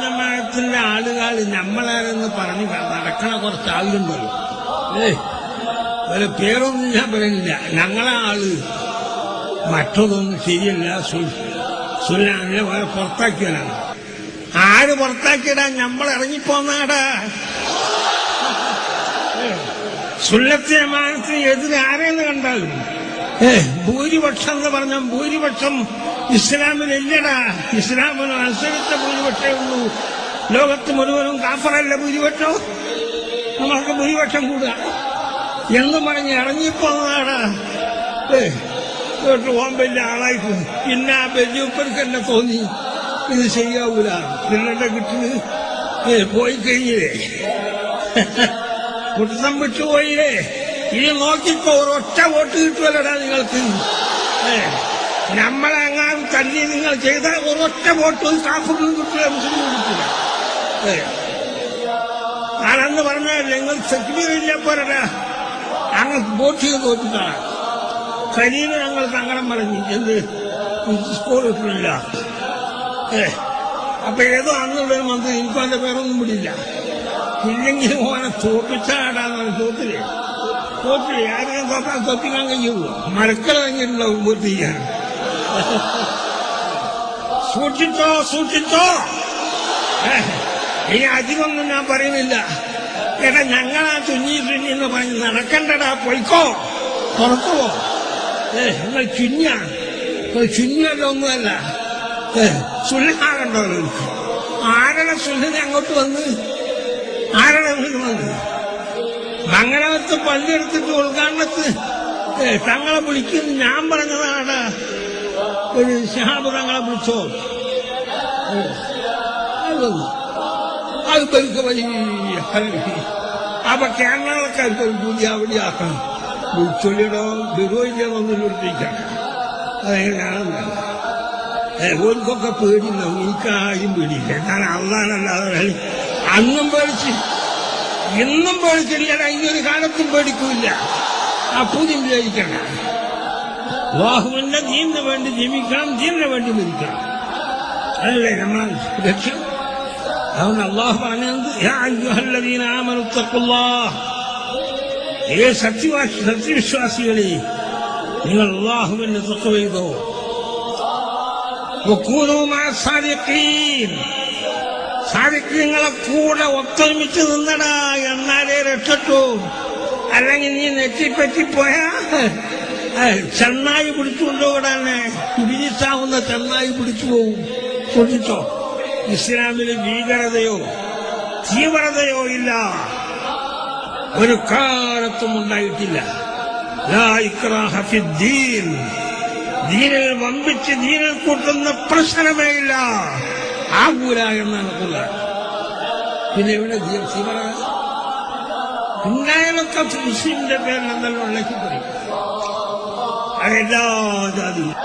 ജമാഅത്തിന്റെ ആളുകൾ നമ്മളാരെന്ന് പറഞ്ഞ് നടക്കണ കുറച്ച് ആളുണ്ടല്ലോ. ഒരു പേരൊന്നും ഞാൻ പറയുന്നില്ല. ഞങ്ങളെ ആള് മറ്റതൊന്നും ശരിയല്ല. സുന്നാനെ വേറെ പുറത്താക്കിയതാണ്. ആര് പുറത്താക്കിയടാ? നമ്മൾ ഇറങ്ങിപ്പോന്നാടാ. സുന്നത്ത് ജമാഅത്തിന് എതിരെ ആരെന്ന് കണ്ടാലും ഭൂരിപക്ഷം എന്ന് പറഞ്ഞാൽ ഭൂരിപക്ഷം ഇസ്ലാമിലില്ലടാ. ഇസ്ലാമിന് അനുസരിച്ച ഭൂരിപക്ഷമേ ഉള്ളൂ. ലോകത്ത് മുഴുവനും കാഫറല്ല ഭൂരിപക്ഷം. നമ്മൾക്ക് ഭൂരിപക്ഷം കൂടുക എന്ന് പറഞ്ഞ് ഇറങ്ങിപ്പോന്നാടാ. പോകാൻ വലിയ ആളായിട്ട് പിന്നെ ആ ബെല്ലിയപ്പർക്ക് എന്നെ തോന്നി ഇത് ശരിയാവൂല. പിള്ളേരുടെ കിട്ടിന് പോയി കഴിഞ്ഞില്ലേ, കുട്ടം വിട്ടുപോയില്ലേ. ഇനി നോക്കിക്കോ, ഒരൊറ്റ വോട്ട് കിട്ടുമല്ലടാ നിങ്ങൾക്ക്. നമ്മളെങ്ങാനും തല്ലി നിങ്ങൾ ചെയ്ത ഒരൊറ്റ വോട്ട് കാഫറിനും കിട്ടില്ല, മുസ്ലിം കിട്ടില്ല. ഞാനന്ന് പറഞ്ഞാൽ നിങ്ങൾ സെക്യൂരില്ല പോരടാ, അങ്ങ് വോട്ട് ചെയ്ത് തോറ്റിട്ടാണ്. കരീമ് ഞങ്ങൾ സങ്കടം പറഞ്ഞു, എന്ത് സ്കോർ കിട്ടില്ല. അപ്പൊ ഏതോ അന്നുള്ളൊരു മന്ത്രി, എനിക്കും അതിന്റെ പേരൊന്നും വിടില്ല, ഇല്ലെങ്കിലും ഓനെ തോപ്പിച്ചാടാന്ന് തോത്തില്ലേ. ആരെയും തോപ്പിക്കാൻ കഴിയുള്ളൂ. മരക്കൾ കഴിഞ്ഞിട്ടുണ്ടാവും വോട്ട് ചെയ്യാൻ. സൂക്ഷിച്ചോ. ഇനി അധികമൊന്നും ഞാൻ പറയുന്നില്ല. ഏട്ടാ, ഞങ്ങളാ ചുഞ്ഞി എന്ന് പറഞ്ഞ് നടക്കണ്ടടാ, പൊയ്ക്കോ, തുറക്കുവോ. നിങ്ങൾ ചുഞ്ഞല്ല, ഒന്നുമല്ല. സുല്ലഹാകണ്ടോ? ആരുടെ സുല്ലനെ അങ്ങോട്ട് വന്ന് മംഗലത്ത് പള്ളിയെടുത്തിട്ട് ഉദ്ഘാടനത്ത് തങ്ങളെ വിളിക്കുന്നു. ഞാൻ പറഞ്ഞതാണ്, ഒരു ശഹാബ് തങ്ങളെ വിളിച്ചോ. അത് പെരുക്ക വലിയ അപ്പൊ കേരളക്കാർക്ക് ഒരു പുതിയ അവിടെ ആക്കണം. വിളിച്ചൊല്ലിടോ ബിറോയില്ലെന്നൊന്നും വിളിപ്പിക്കണം. അതെങ്ങനെയാണെന്ന് ഓർക്കൊക്കെ പേടിയുണ്ടാവും. എനിക്കാരും പേടിയില്ല. ഞാൻ അള്ളാനല്ലാതെ അന്നും പേടിച്ച് ഇന്നും പേടിച്ചില്ലടാ. ഇനിയൊരു കാലത്തും പേടിക്കൂല്ല. ആ പൂജ്യം വിചാരിക്കണ്ട. അല്ലാഹുവിന്റെ ദീനിന് വേണ്ടി ജീവിക്കണം, ദീനിന് വേണ്ടി മരിക്കണം. അതല്ലേ നമ്മളെ ലക്ഷ്യം. അതുകൊണ്ട് അല്ലാഹു പറഞ്ഞത്, യാ അയ്യുഹല്ലദീന ആമനു തഖുല്ലാഹ്, സത്യവിശ്വാസികളെ, നിങ്ങൾ അല്ലാഹുവിന്റെ തഖ്വ ചെയ്തോ. വകൂനൂ മഅ സാദിഖീൻ, സാദിഖീങ്ങളെ കൂടെ ഒത്തൊരുമിച്ച് നിന്നടാ, എന്നാലേ രക്ഷട്ടു. അല്ലെങ്കിൽ നീ നെറ്റിപ്പറ്റിപ്പോയാ ചെന്നായി പിടിച്ചുകൊണ്ടുകൂടാനെ, വിരിച്ചാവുന്ന ചെന്നായി പിടിച്ചു പോവും. സൂക്ഷിച്ചോ. ഇസ്ലാമിന് ഭീകരതയോ തീവ്രതയോ ഇല്ല, ഒരു കാലത്തും ഉണ്ടായിട്ടില്ല. ലാ ഇക്റാഹ ഫിദ്ദീൻ, ദീനിൽ വമ്പിച്ച് ദീനിൽ കൂട്ടുന്ന പ്രശ്നമേ ഇല്ല. ആകൂല എന്നാണ് ഖുർആൻ. പിന്നെ ഇവിടെ തീവ്രത പിന്നായാലൊക്കെ മുസ്ലിമിന്റെ പേരിൽ എന്തെല്ലാം ഉള്ളേക്ക് പറയും. അതെല്ലാ ജാതിയും